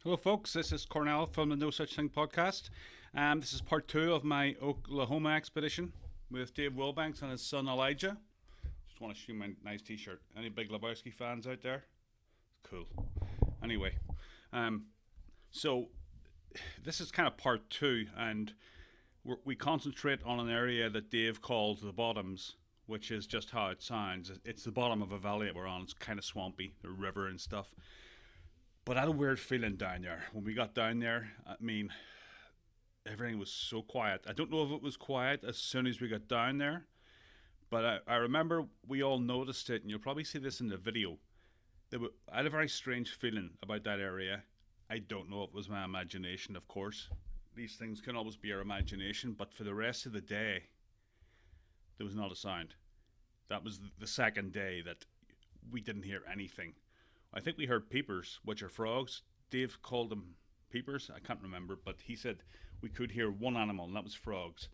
Hello, folks. This is Cornell from the No Such Thing podcast. This is part 2 of my Oklahoma expedition with Dave Wilbanks and his son Elijah. Just want to show my nice t-shirt. Any Big Lebowski fans out there? Cool. Anyway, so this is kind of part 2, and we concentrate on an area that Dave calls the bottoms, which is just how it sounds. It's the bottom of a valley that we're on. It's kind of swampy, the river and stuff. But I had a weird feeling down there. When we got down there, I mean, everything was so quiet. I don't know if it was quiet as soon as we got down there, but I remember we all noticed it, and you'll probably see this in the video. I had a very strange feeling about that area. I don't know if it was my imagination, of course. These things can always be our imagination, but for the rest of the day, there was not a sound. That was the second day that we didn't hear anything. I think we heard peepers, which are frogs. Dave called them peepers. I can't remember, but he said we could hear one animal, and that was frogs.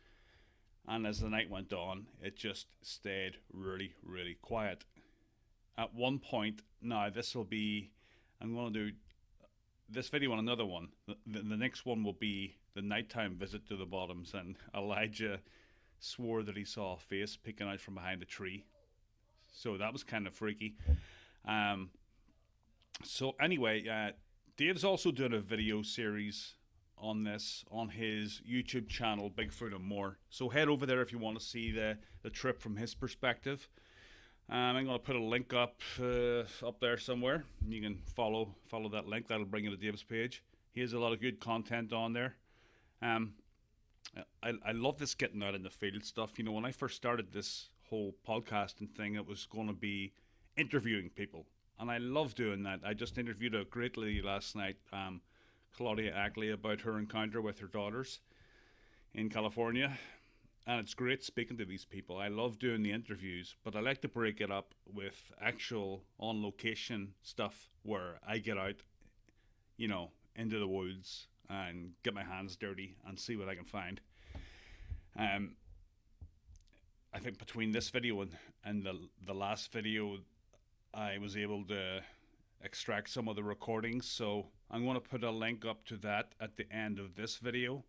And as the night went on, it just stayed really, really quiet. At one point, now I'm going to do this video and another one. The next one will be the nighttime visit to the bottoms, and Elijah swore that he saw a face peeking out from behind a tree. So that was kind of freaky. So anyway, Dave's also doing a video series on this on his YouTube channel, Bigfoot and More. So head over there if you want to see the trip from his perspective. I'm going to put a link up there somewhere. You can follow that link. That'll bring you to Dave's page. He has a lot of good content on there. I love this getting out in the field stuff. You know, when I first started this whole podcasting thing, it was going to be interviewing people. And I love doing that. I just interviewed a great lady last night, Claudia Ackley, about her encounter with her daughters in California. And it's great speaking to these people. I love doing the interviews, but I like to break it up with actual on-location stuff where I get out, you know, into the woods and get my hands dirty and see what I can find. I think between this video and the last video, I was able to extract some of the recordings, so I'm going to put a link up to that at the end of this video.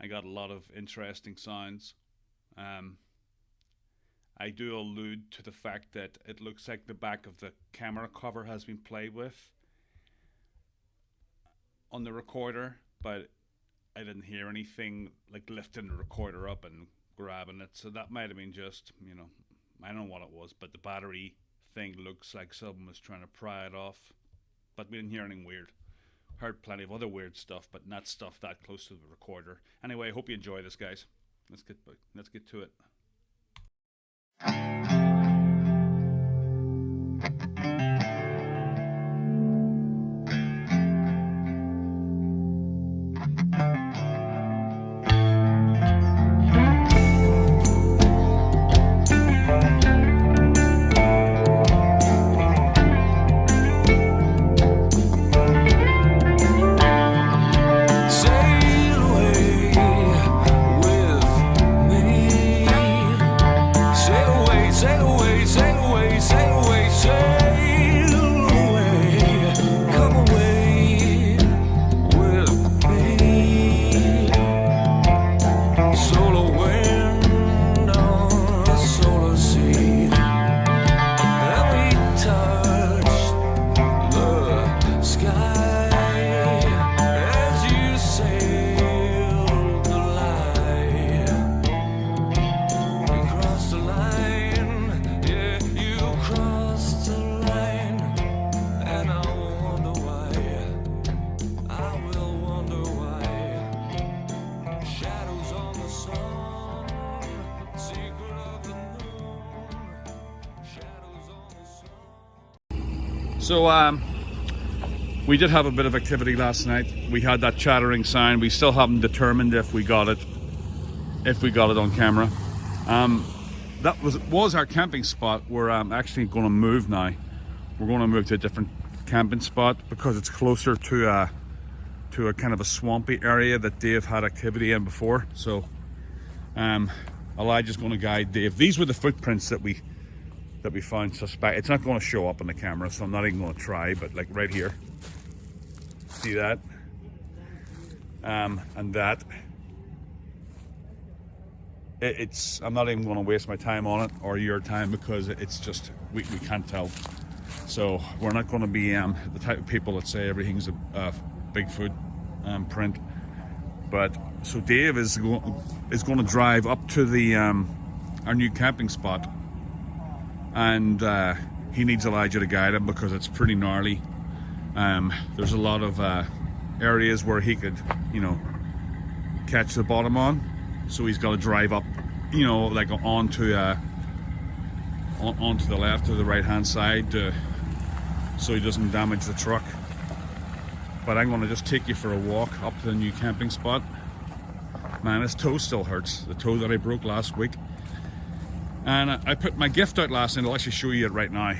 I got a lot of interesting sounds. I do allude to the fact that it looks like the back of the camera cover has been played with on the recorder, but I didn't hear anything like lifting the recorder up and grabbing it, so that might have been just, you know, I don't know what it was, but the battery thing looks like someone was trying to pry it off, but we didn't hear anything weird. Heard plenty of other weird stuff, but not stuff that close to the recorder. Anyway, I hope you enjoy this, guys. Let's get to it. So we did have a bit of activity last night. We had that chattering sound. We still haven't determined if we got it on camera. That was our camping spot. We're actually going to move now. We're going to move to a different camping spot because it's closer to a kind of a swampy area that Dave had activity in before. So Elijah's going to guide Dave. These were the footprints that we found suspect. It's not going to show up on the camera, so I'm not even going to try, but like right here. see that, and that. I'm not even going to waste my time on it or your time, because it's just we can't tell. So we're not going to be the type of people that say everything's a Bigfoot print. But so Dave is going to drive up to the our new camping spot, and he needs Elijah to guide him because it's pretty gnarly. There's a lot of areas where he could, catch the bottom on. So he's got to drive up, like onto the left or the right hand side, so he doesn't damage the truck. But I'm going to just take you for a walk up to the new camping spot. Man, this toe still hurts. The toe that I broke last week. And I put my gift out last night. I'll actually show you it right now.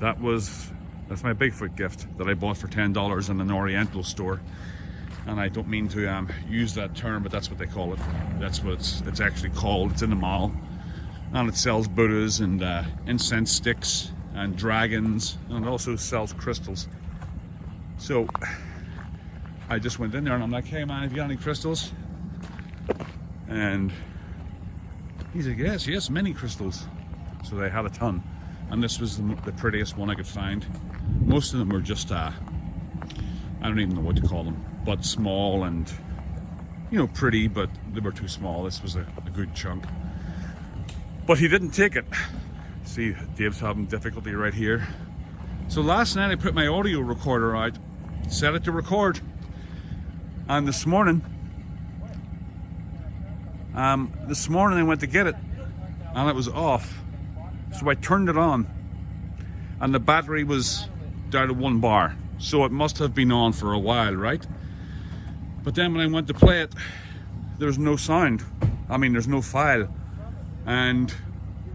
That's my Bigfoot gift that I bought for $10 in an Oriental store. And I don't mean to use that term, but that's what they call it. That's what it's actually called. It's in the mall, and it sells Buddhas and incense sticks and dragons, and it also sells crystals. So I just went in there and I'm like, "Hey man, have you got any crystals?" And he's like, yes, many crystals. So they had a ton, and this was the prettiest one I could find. Most of them were just I don't even know what to call them, but small and pretty, but they were too small. This was a good chunk, but he didn't take it. See, Dave's having difficulty right here. So last night I put my audio recorder out, set it to record, and this morning I went to get it and it was off. So I turned it on and the battery was down to 1 bar. So it must have been on for a while, right? But then when I went to play it, there's no sound. There's no file. And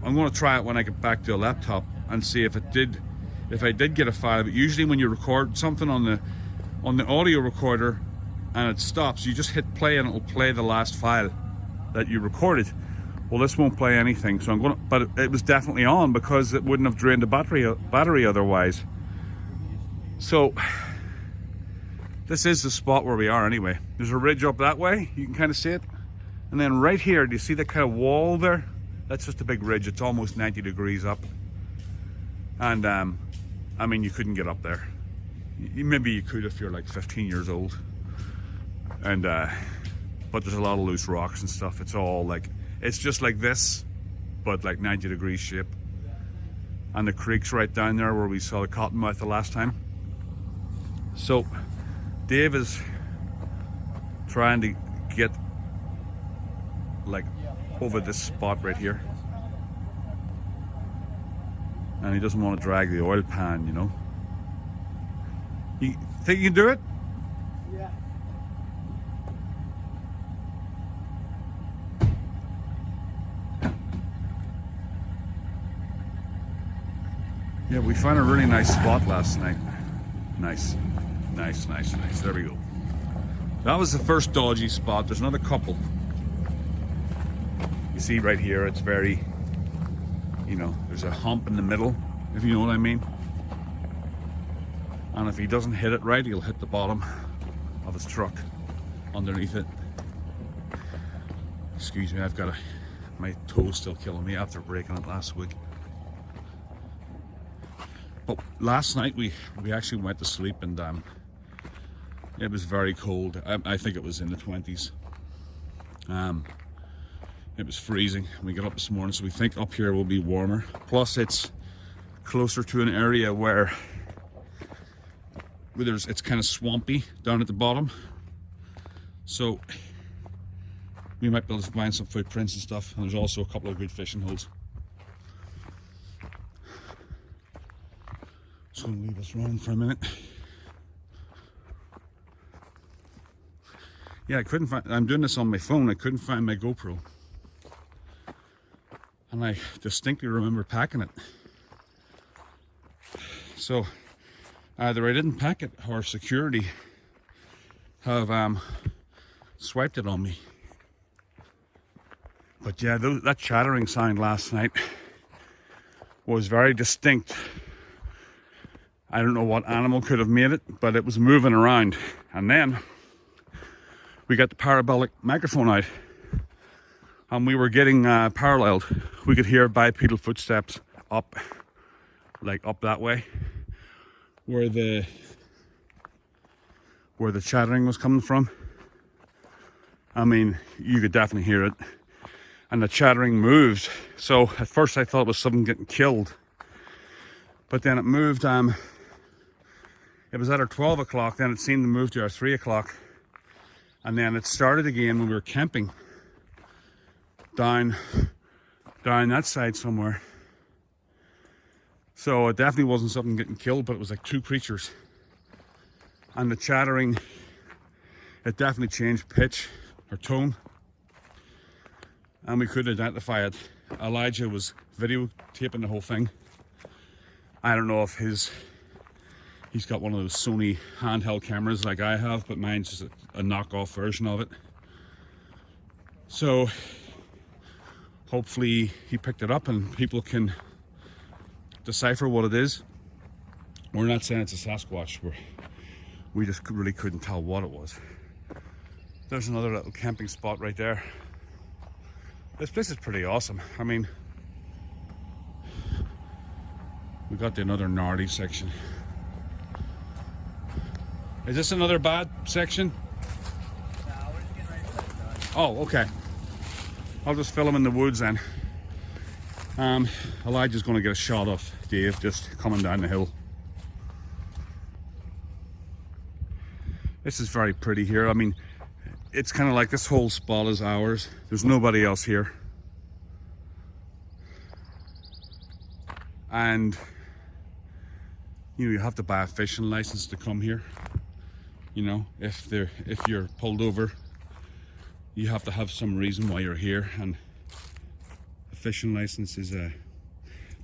I'm going to try it when I get back to a laptop and see if I did get a file. But usually when you record something on the audio recorder and it stops, you just hit play and it'll play the last file that you recorded. Well, this won't play anything. So but it was definitely on, because it wouldn't have drained the battery otherwise. So this is the spot where we are anyway. There's a ridge up that way, you can kind of see it, and then right here, do you see that kind of wall there? That's just a big ridge. It's almost 90 degrees up, and you couldn't get up there. Maybe you could if you're like 15 years old, and but there's a lot of loose rocks and stuff. It's all like, it's just like this, but like 90 degrees shape. And the creek's right down there where we saw the cottonmouth the last time. So Dave is trying to get like over this spot right here, and he doesn't want to drag the oil pan, You think you can do it? Yeah. Yeah, we found a really nice spot last night. Nice. There we go. That was the first dodgy spot. There's another couple. You see right here, it's very, there's a hump in the middle, if you know what I mean. And if he doesn't hit it right, he'll hit the bottom of his truck underneath it. Excuse me, my toe's still killing me after breaking it last week. But last night we actually went to sleep, and it was very cold. I think it was in the 20s. It was freezing. We got up this morning, so we think up here will be warmer. Plus it's closer to an area where it's kind of swampy down at the bottom. So we might be able to find some footprints and stuff. And there's also a couple of good fishing holes. Just gonna leave us running for a minute. Yeah, I'm doing this on my phone. I couldn't find my GoPro. And I distinctly remember packing it. So either I didn't pack it or security have swiped it on me. But yeah, that chattering sound last night was very distinct. I don't know what animal could have made it, but it was moving around. And then we got the parabolic microphone out, and we were getting paralleled. We could hear bipedal footsteps up, like up that way, where the chattering was coming from. I mean, you could definitely hear it. And the chattering moved. So at first I thought it was something getting killed. But then it moved, it was at our 12 o'clock, then it seemed to move to our 3 o'clock. And then it started again when we were camping down that side somewhere. So it definitely wasn't something getting killed, but it was like two creatures. And the chattering, it definitely changed pitch or tone. And we could identify it. Elijah was videotaping the whole thing. I don't know if he's got one of those Sony handheld cameras like I have, but mine's just a knockoff version of it. So hopefully he picked it up and people can decipher what it is. We're not saying it's a Sasquatch. We just really couldn't tell what it was. There's another little camping spot right there. This place is pretty awesome. I mean, we got another gnarly section. Is this another bad section? No, we're just getting ready to put it Oh, okay. I'll just fill him in the woods then. Elijah's going to get a shot of Dave just coming down the hill. This is very pretty here. I mean, it's kind of like this whole spot is ours. There's nobody else here. And you have to buy a fishing license to come here. You know, if you're pulled over, you have to have some reason why you're here, and a fishing license is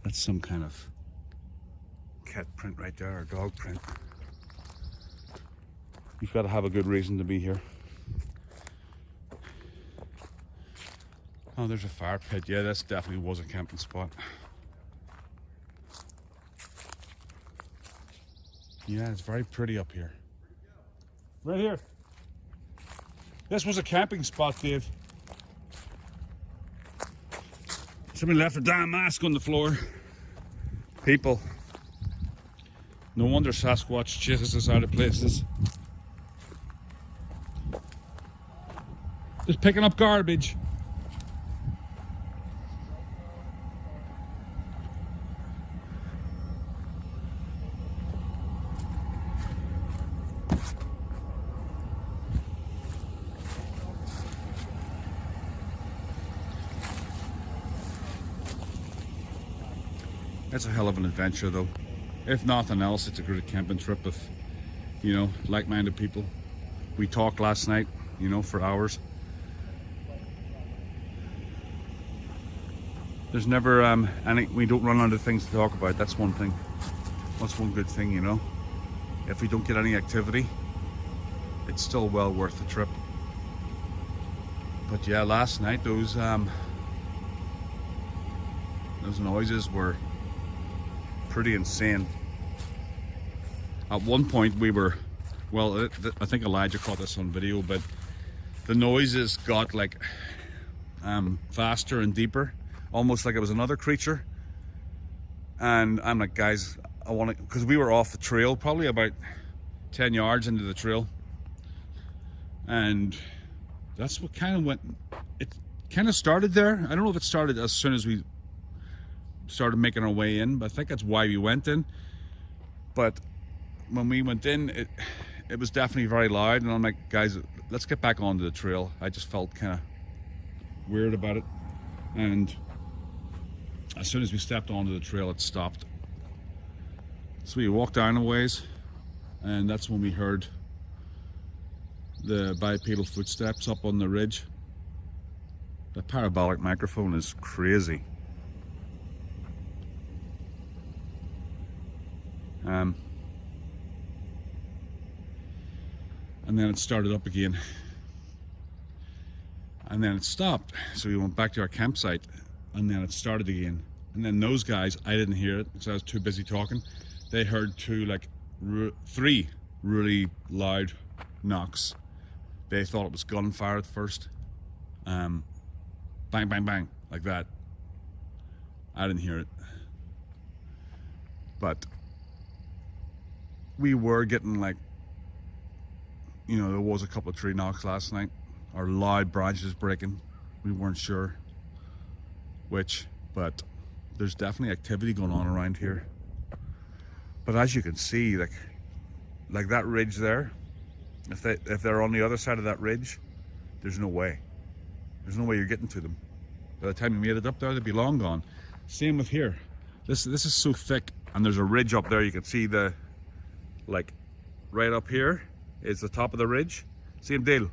that's some kind of cat print right there, or dog print. You've got to have a good reason to be here. Oh, there's a fire pit. Yeah, this definitely was a camping spot. Yeah, it's very pretty up here. Right here. This was a camping spot, Dave. Somebody left a damn mask on the floor. People. No wonder Sasquatch chases us out of places. Just picking up garbage. It's a hell of an adventure though. If nothing else, it's a great camping trip with, you know, like-minded people. We talked last night, you know, for hours. There's never we don't run out of things to talk about. That's one thing. That's one good thing, you know. If we don't get any activity, it's still well worth the trip. But yeah, last night those noises were pretty insane. At one point we were, well, I think Elijah caught this on video, but the noises got like faster and deeper, almost like it was another creature. And I'm like, guys, I want to, because we were off the trail, probably about 10 yards into the trail, and that's what kind of went, it kind of started there. I don't know if it started as soon as we started making our way in, but I think that's why we went in. But when we went in, it was definitely very loud, and I'm like, guys, let's get back onto the trail. I just felt kind of weird about it, and as soon as we stepped onto the trail, it stopped. So we walked down a ways, and that's when we heard the bipedal footsteps up on the ridge. The parabolic microphone is crazy. And then it started up again, and then it stopped. So we went back to our campsite, and then it started again. And then those guys, I didn't hear it because I was too busy talking. they heard three really loud knocks. They thought it was gunfire at first. Bang, bang, bang, like that. I didn't hear it. But we were getting there was a couple of tree knocks last night, or loud branches breaking. We weren't sure which, but there's definitely activity going on around here. But as you can see, like that ridge there, if they're on the other side of that ridge, there's no way you're getting to them. By the time you made it up there, they'd be long gone. Same with here. This is so thick, and there's a ridge up there. You can see right up here is the top of the ridge. Same deal.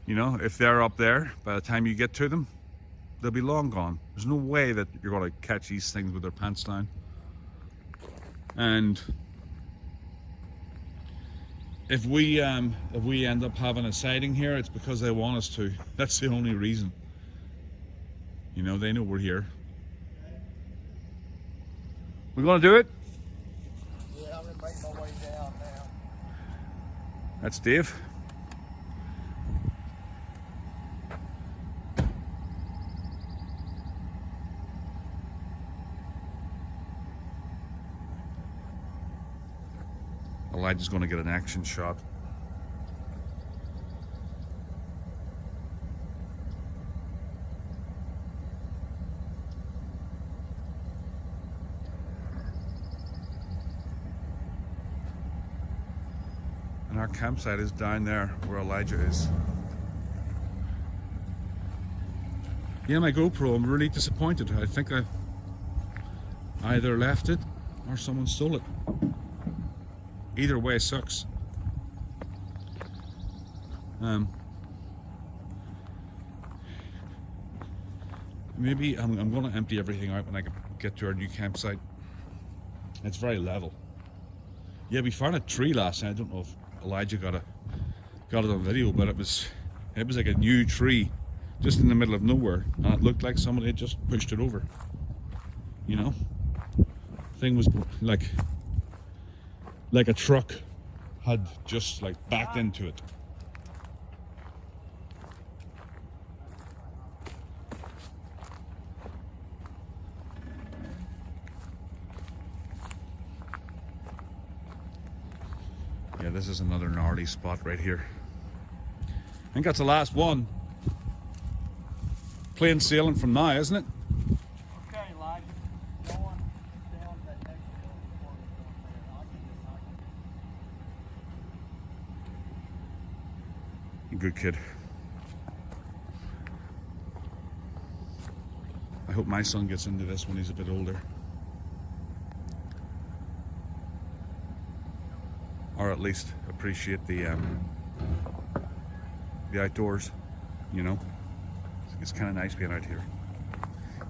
If they're up there, by the time you get to them, they'll be long gone. There's no way that you're going to catch these things with their pants down. And if we end up having a sighting here, it's because they want us to. That's the only reason. They know we're here. We're gonna do it? Yeah, I'm gonna make my way down now. That's Dave. Elijah's gonna get an action shot. And our campsite is down there where Elijah is. Yeah, my GoPro, I'm really disappointed. I think I either left it or someone stole it. Either way sucks. Maybe I'm going to empty everything out when I get to our new campsite. It's very level. Yeah, we found a tree last night. I don't know if Elijah got it on video, but it was like a new tree just in the middle of nowhere, and it looked like somebody had just pushed it over. Thing was like a truck had just backed into it. Yeah, this is another gnarly spot right here. I think that's the last one. Plain sailing from now, isn't it? Okay, Elijah. Go on down that next hill before we go there. I'll get this. Good kid. I hope my son gets into this when he's a bit older. Or at least appreciate the outdoors, It's kind of nice being out here.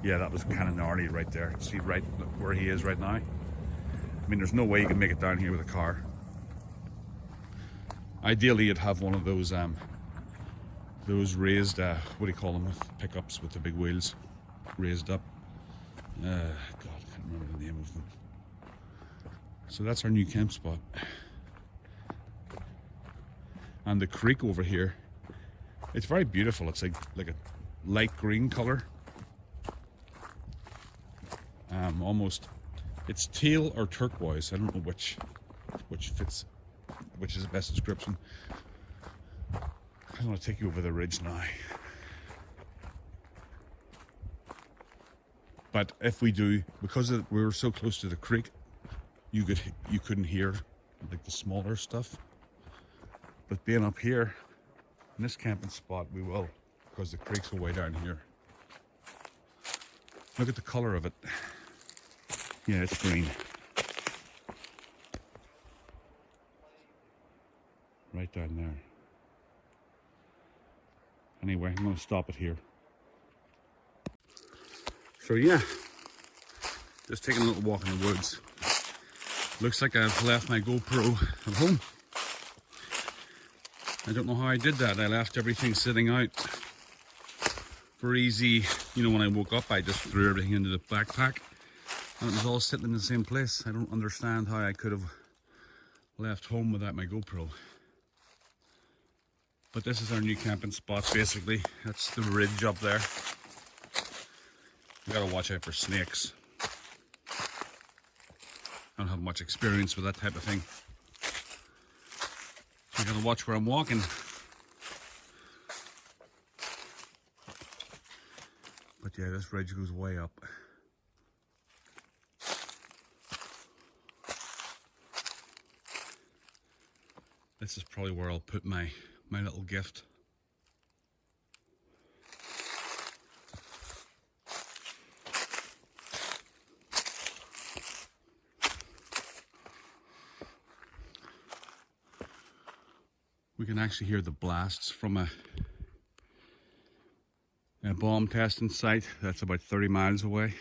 Yeah, that was kind of gnarly right there. See right where he is right now? I mean, there's no way you can make it down here with a car. Ideally, you'd have one of those raised, what do you call them, with pickups with the big wheels raised up. God, I can't remember the name of them. So that's our new camp spot. And the creek over here, it's very beautiful. It's like a light green color. Almost, it's teal or turquoise. I don't know which fits, which is the best description. I'm going to take you over the ridge now. But if we do, because we were so close to the creek, you couldn't hear the smaller stuff. But being up here in this camping spot, we will, because the creek's way down here. Look at the color of it. Yeah, it's green. Right down there. Anyway, I'm going to stop it here. So yeah, just taking a little walk in the woods. Looks like I've left my GoPro at home. I don't know how I did that. I left everything sitting out for easy. When I woke up, I just threw everything into the backpack And it was all sitting in the same place. I don't understand how I could have left home without my GoPro. But this is our new camping spot basically. That's the ridge up there. You gotta watch out for snakes. I don't have much experience with that type of thing. So I gotta watch where I'm walking. But yeah, this ridge goes way up. This is probably where I'll put my little gift. We can actually hear the blasts from a bomb testing site that's about 30 miles away.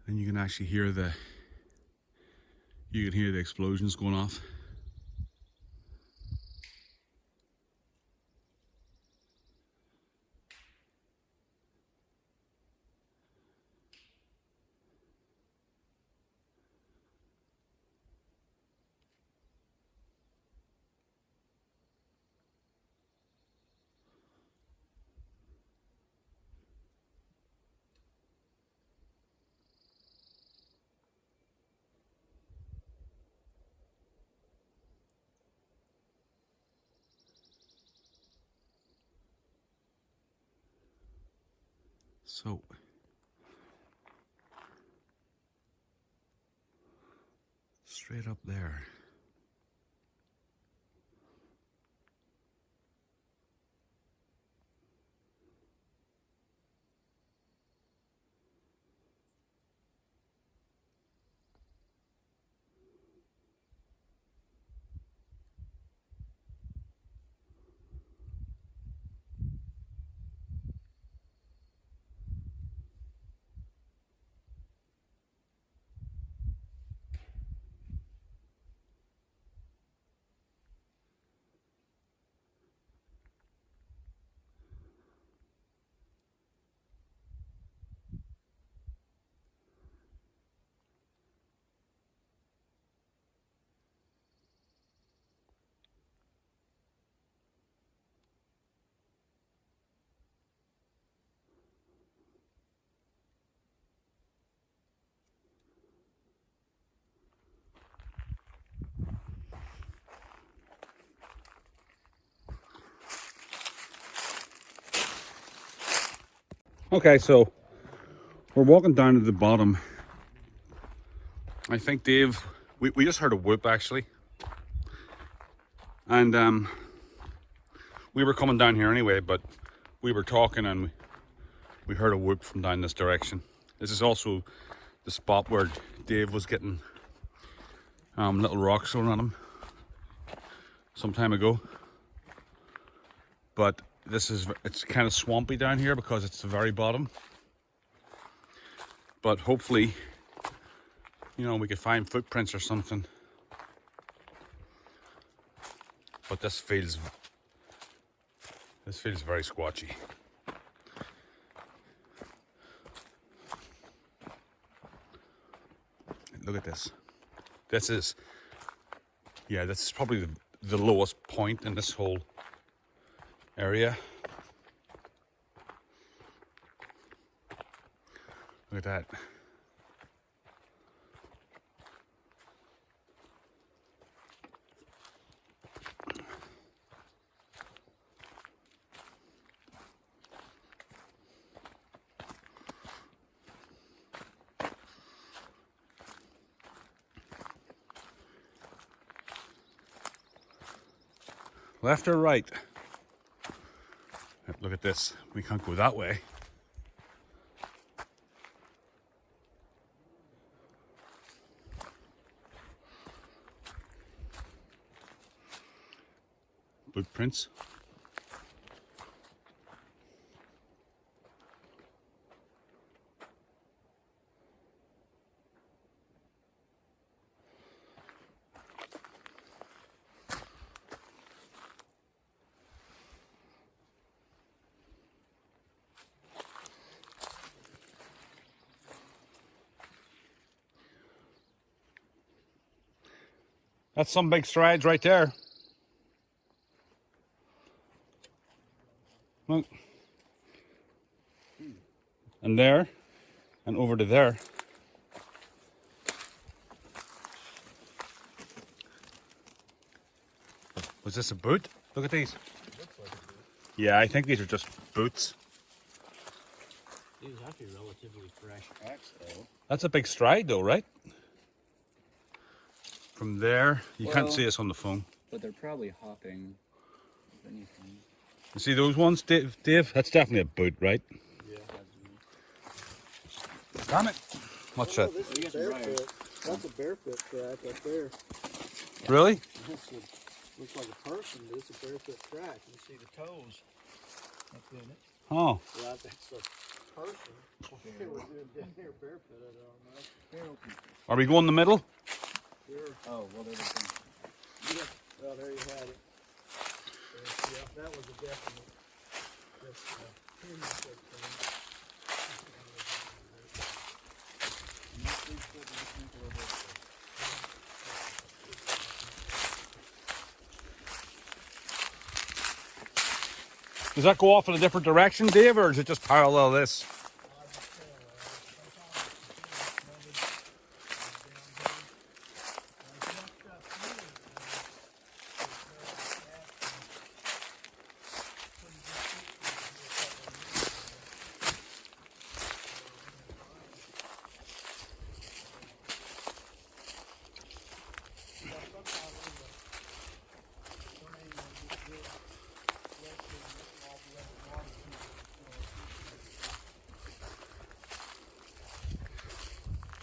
And you can actually hear the explosions going off. So straight up there. Okay, so we're walking down to the bottom. I think Dave, we just heard a whoop actually. And we were coming down here anyway, but we were talking and we heard a whoop from down this direction. This is also the spot where Dave was getting little rocks thrown at him some time ago. But it's kind of swampy down here because it's the very bottom. But hopefully, you know, we could find footprints or something. But this feels very squatchy. Look at this. This is probably the lowest point in this whole area. Look at that. Left or right? Look at this. We can't go that way. Footprints. That's some big strides right there. Look. And there, and over to there. Was this a boot? Look at these. Yeah, I think these are just boots. These have to be relatively fresh tracks, though. That's a big stride, though, right? From there, you can't see us on the phone. But they're probably hopping. If anything. You see those ones, Dave? That's definitely a boot, right? Yeah. Damn it! Watch that. This is barefoot. That's a barefoot track up there. Really? Looks like a person, but it's a barefoot track. You see the toes up in it. Oh. Yeah, that's a person. We're doing down here barefoot, I don't know. Are we going in the middle? Sure. Oh, well, there's a Yeah. Well, there you had it. Yeah, that was a definite. Does that go off in a different direction, Dave, or is it just parallel this?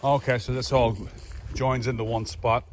Okay, so this all joins into one spot.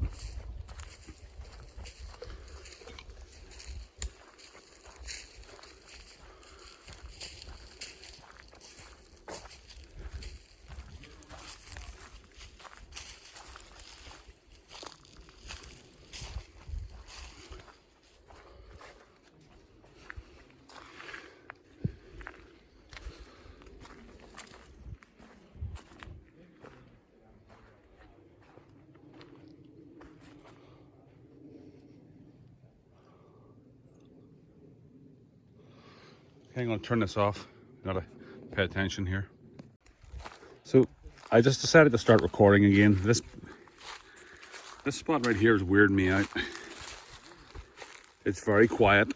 Okay, I'm going to turn this off. Gotta pay attention here. So I just decided to start recording again. This spot right here is weirding me out. It's very quiet.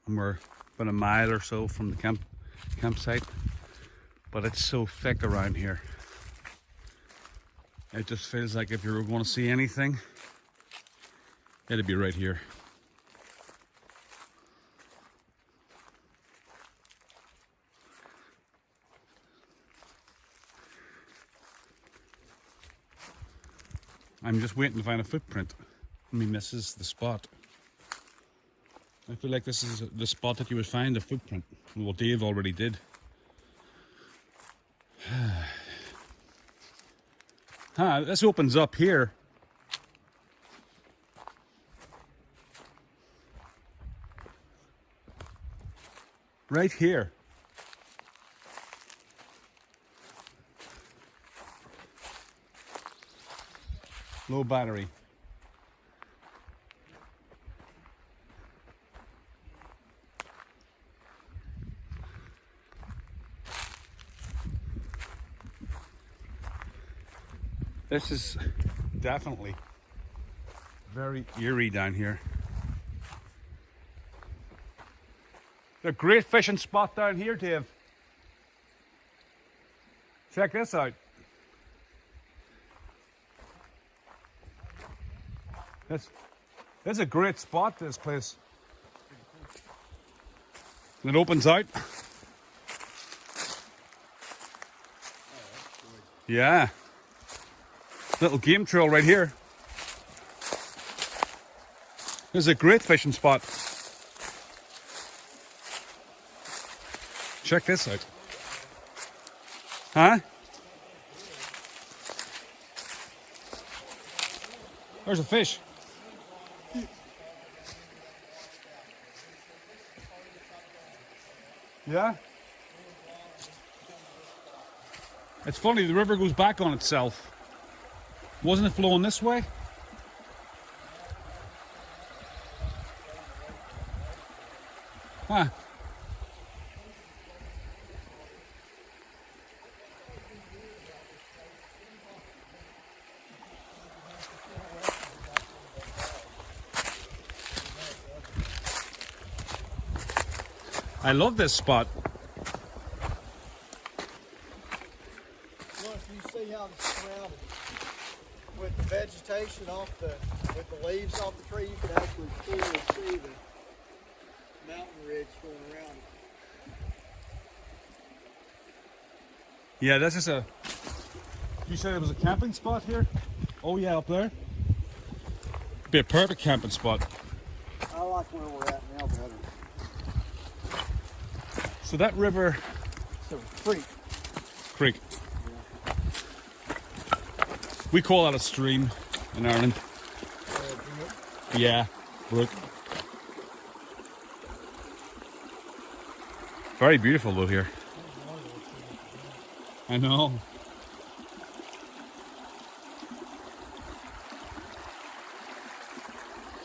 And we're about a mile or so from the campsite, but it's so thick around here. It just feels like if you were going to see anything, it'd be right here. I'm just waiting to find a footprint. And he misses the spot. I feel like this is the spot that you would find a footprint. Well, Dave already did. This opens up here. Right here. Low battery. This is definitely very eerie down here. A great fishing spot down here, Dave. Check this out. This is a great spot, this place. And it opens out. Yeah. Little game trail right here. This is a great fishing spot. Check this out. Huh? There's a fish. Yeah? It's funny, the river goes back on itself. Wasn't it flowing this way? Huh. I love this spot. Look, you see how it's surrounded with the vegetation with the leaves off the tree. You could actually clearly see the mountain ridge going around it. Yeah, that's just a... You said it was a camping spot here? Oh yeah, up there? Be a perfect camping spot. I like where we're at now better. So that river... So creek. Creek. We call that a stream in Ireland. Yeah, brook. Very beautiful though here. I know.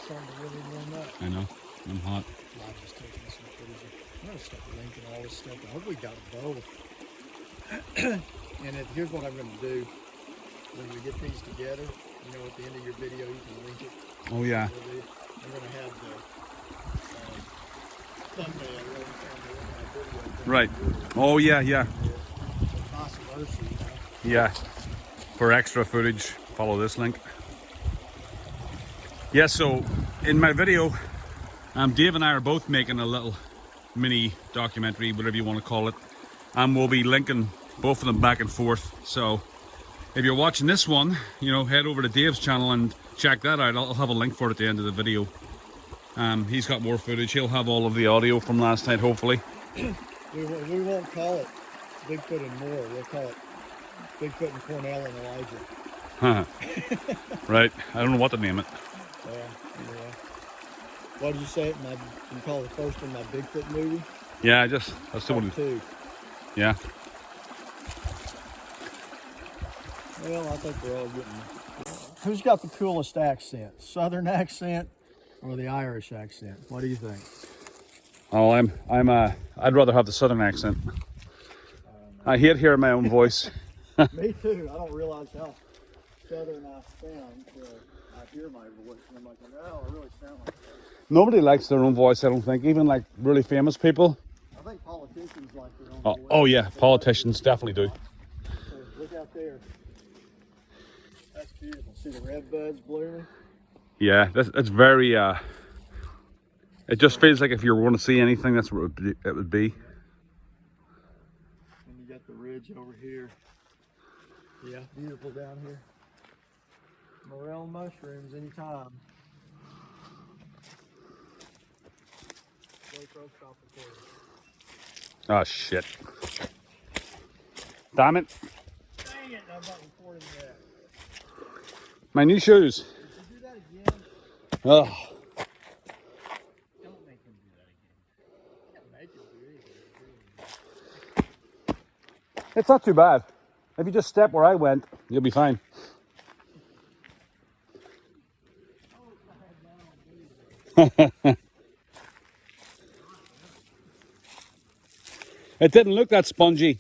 Starting to really warm up. I know. I'm hot. I'm just taking some footage. I'm going to start linking all this stuff. I hope we got both. And here's what I'm going to do. When we get these together, you know, at the end of your video, you can link it. Oh yeah. I'm going to have the thumbnail really from my video. Right. Oh yeah, yeah. Vice versa, you know. Yeah. For extra footage, follow this link. Yeah, so in my video, Dave and I are both making a little mini documentary, whatever you want to call it. And we'll be linking both of them back and forth. So if you're watching this one, you know, head over to Dave's channel and check that out. I'll have a link for it at the end of the video. He's got more footage. He'll have all of the audio from last night, hopefully. We won't call it Bigfoot and more. We'll call it Bigfoot and Cornell and Elijah. Huh. Right. I don't know what to name it. Yeah. What did you say? You call the first one my Bigfoot movie? Yeah, that's the one. Part 2. Yeah. Well, I think we're all getting... Who's got the coolest accent? Southern accent or the Irish accent? What do you think? Oh, I'd rather have the Southern accent. I hate hearing my own voice. Me too. I don't realize how Southern I sound until I hear my voice. And I'm like, oh, I really sound like that. Nobody likes their own voice, I don't think. Even like really famous people. I think politicians like their own voice. Oh yeah, politicians definitely do. So look out there. That's beautiful. See the red buds blooming? Yeah, that's very, it just feels like if you're going to see anything, that's what it would be. And you got the ridge over here. Yeah, beautiful down here. Morel mushrooms anytime. Oh shit. Damn it. Dang it, I'm not recording that. My new shoes. Did you do that again? Oh. Don't make him do that again. Can't make him do anything. It's not too bad. If you just step where I went, you'll be fine. It didn't look that spongy.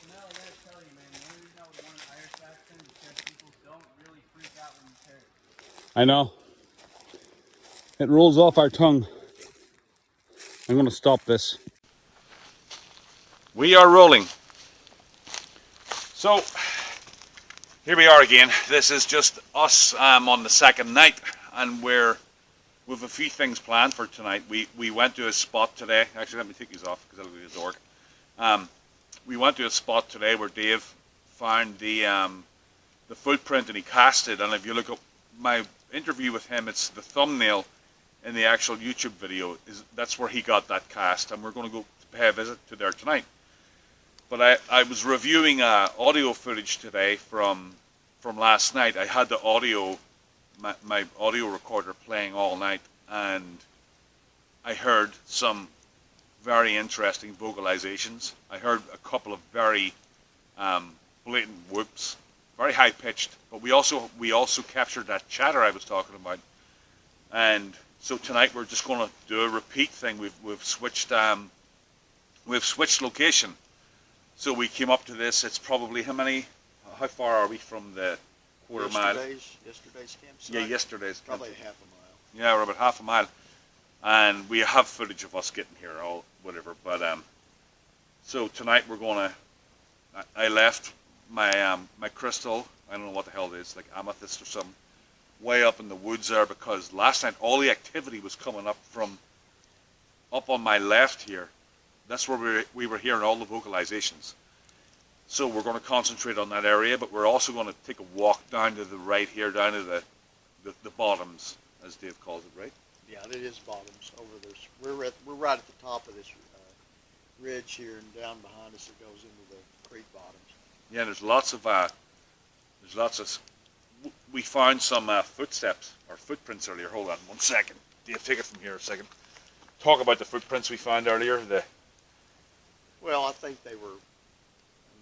Now I gotta tell you, man, the only reason I would want an Irish accent is because people don't really freak out when you say it. I know. It rolls off our tongue. I'm going to stop this. We are rolling. So, here we are again. This is just us on the second night, and we've a few things planned for tonight. We went to a spot today. Actually, let me take these off because that'll be a dork. We went to a spot today where Dave found the footprint and he cast it. And if you look up my interview with him, it's the thumbnail in the actual YouTube video. That's where he got that cast, and we're going to go pay a visit to there tonight. But I was reviewing audio footage today from last night. I had the audio, my audio recorder playing all night, and I heard some very interesting vocalizations. I heard a couple of very blatant whoops, very high pitched. But we also captured that chatter I was talking about. And so tonight we're just going to do a repeat thing. We've switched location. So we came up to this. It's probably how far are we from the quarter mile? Yesterday's campsite? Yeah, yesterday's. Probably half a mile. Yeah, we're about half a mile. And we have footage of us getting here, or whatever. But so tonight we're going to. I left my my crystal. I don't know what the hell it is, like amethyst or something, way up in the woods there, because last night all the activity was coming up from up on my left here. That's where we were hearing all the vocalizations. So we're going to concentrate on that area, but we're also going to take a walk down to the right here, down to the bottoms, as Dave calls it, right? Yeah, it is bottoms over this. We're right at the top of this ridge here, and down behind us it goes into the creek bottoms. Yeah, there's lots of we found some footsteps or footprints earlier. Hold on 1 second. Dave, take it from here a second. Talk about the footprints we found earlier. Well, I think they were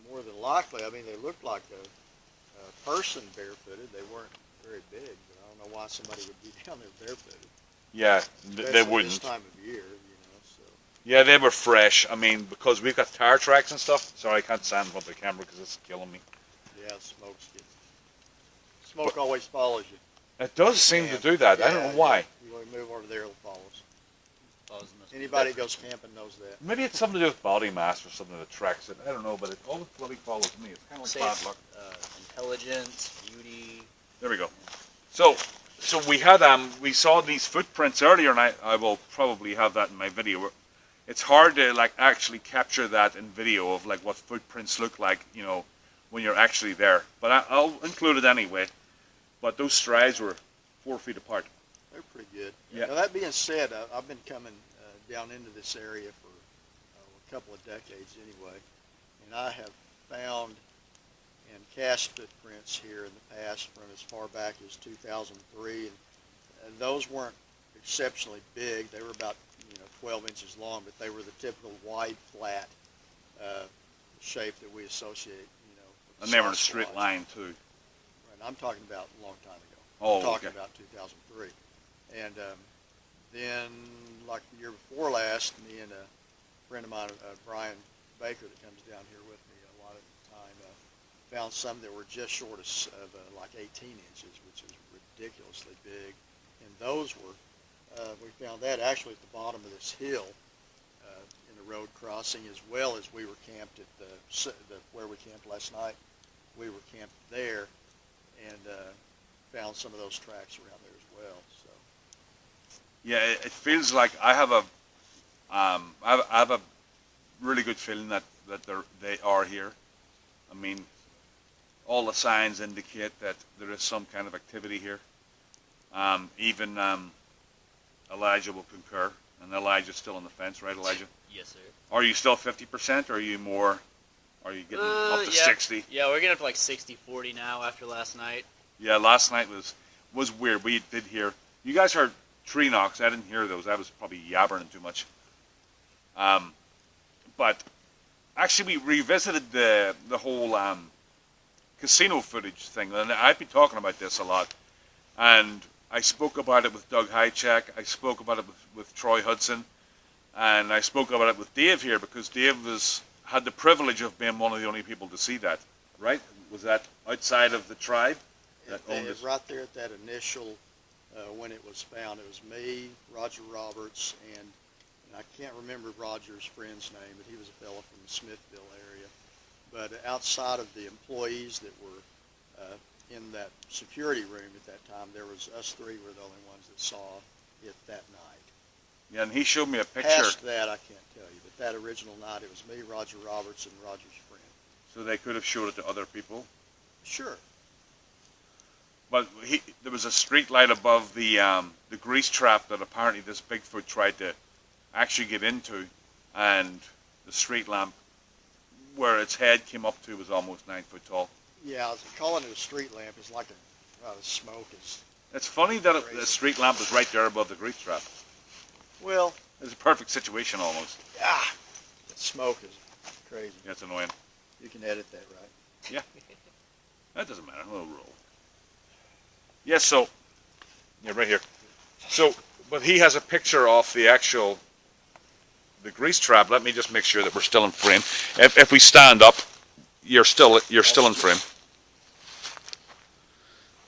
more than likely. I mean, they looked like a person barefooted. They weren't very big, but I don't know why somebody would be down there barefooted. Yeah, they wouldn't. This time of year, you know. So. Yeah, they were fresh. I mean, because we've got tire tracks and stuff. Sorry, I can't stand in front of the camera because it's killing me. Yeah, smoke always follows you. It does seem to do that. Yeah, I don't know why. You want to move over there, it'll follow us. Anybody that goes camping knows that. Maybe it's something to do with body mass or something that tracks it. I don't know, but it always bloody follows me. It's kind of like bad luck. Intelligence, beauty. There we go. So we had we saw these footprints earlier, and I will probably have that in my video. It's hard to like actually capture that in video of like what footprints look like, you know, when you're actually there. But I'll include it anyway. But those strides were 4 feet apart. They're pretty good. Yeah. Now, that being said, I've been coming down into this area for a couple of decades anyway, and I have found and cast footprints here in the past from as far back as 2003, and those weren't exceptionally big. They were about 12 inches long, but they were the typical wide, flat shape that we associate. With And they were in a Sasquatch. straight line too. Right, I'm talking about a long time ago. Oh, I'm talking okay. about 2003. And then, like the year before last, me and a friend of mine, Brian Baker, that comes down here with me a lot of the time, found some that were just short of like 18 inches, which is ridiculously big. And those were, we found that actually at the bottom of this hill in the road crossing, as well as we were camped at where we camped last night. We were camped there and found some of those tracks around there as well. So. Yeah, it feels like I have a really good feeling that they are here. I mean, all the signs indicate that there is some kind of activity here. Even Elijah will concur, and Elijah's still on the fence, right, Elijah? Yes, sir. Are you still 50%, or are you more? Are you getting up to 60? Yeah, we're getting up to like 60-40 now after last night. Yeah, last night was weird. We did hear. You guys heard tree knocks. I didn't hear those. I was probably yabbering too much. But actually, we revisited the whole casino footage thing, and I've been talking about this a lot. And I spoke about it with Doug Hychak. I spoke about it with Troy Hudson, and I spoke about it with Dave here because Dave had the privilege of being one of the only people to see that. Right? Was that outside of the tribe? Right there at that initial, when it was found, it was me, Roger Roberts, and I can't remember Roger's friend's name, but he was a fellow from the Smithville area. But outside of the employees that were in that security room at that time, there was us three were the only ones that saw it that night. Yeah, and he showed me a picture. Past that, I can't tell you, but that original night, it was me, Roger Roberts, and Roger's friend. So they could have showed it to other people. Sure. But there was a street light above the grease trap that apparently this Bigfoot tried to actually get into, and the street lamp where its head came up to was almost 9 foot tall. Yeah, calling it a street lamp is like the smoke is. It's funny that the street lamp was right there above the grease trap. Well, It's a perfect situation almost. Ah, that smoke is crazy. Yeah, it's annoying. You can edit that, right? Yeah. That doesn't matter. We'll roll. Yes, so, yeah, right here. So, but he has a picture of the grease trap. Let me just make sure that we're still in frame. If we stand up, you're still in frame.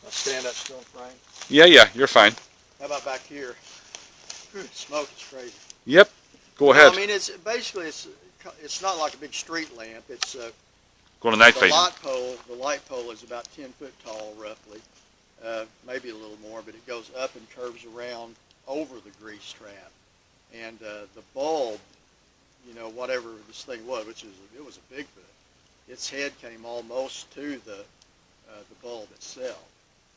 I'll stand up still in frame. Yeah, you're fine. How about back here? Smoke is crazy. Yep. Go Well, ahead. I mean, it's basically it's not like a big street lamp. It's Going to night the vision. light pole. The light pole is about 10 foot tall, roughly, maybe a little more, but it goes up and curves around over the grease trap, and the bulb, you know, whatever this thing was, it was a Bigfoot. Its head came almost to the bulb itself,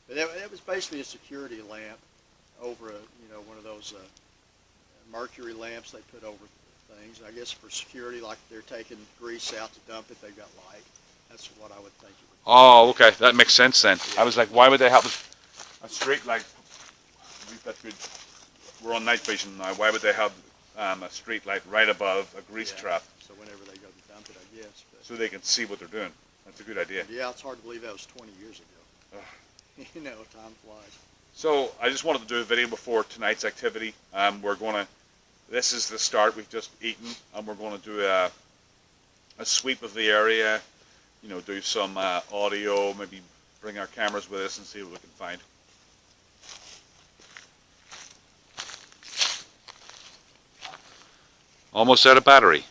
but it was basically a security lamp over one of those mercury lamps they put over things. I guess for security, like they're taking grease out to dump it, they've got light. That's what I would think it would be. Oh, okay. That makes sense then. I was like, why would they have a street light? We're on night vision now. Why would they have a street light right above a grease trap? So whenever they go to dump it, I guess. But So they can see what they're doing. That's a good idea. yeah, it's hard to believe that was 20 years ago. You know, time flies. So I just wanted to do a video before tonight's activity. This is the start. We've just eaten, and we're going to do a sweep of the area. You know, do some audio, maybe bring our cameras with us and see what we can find. Almost out of battery.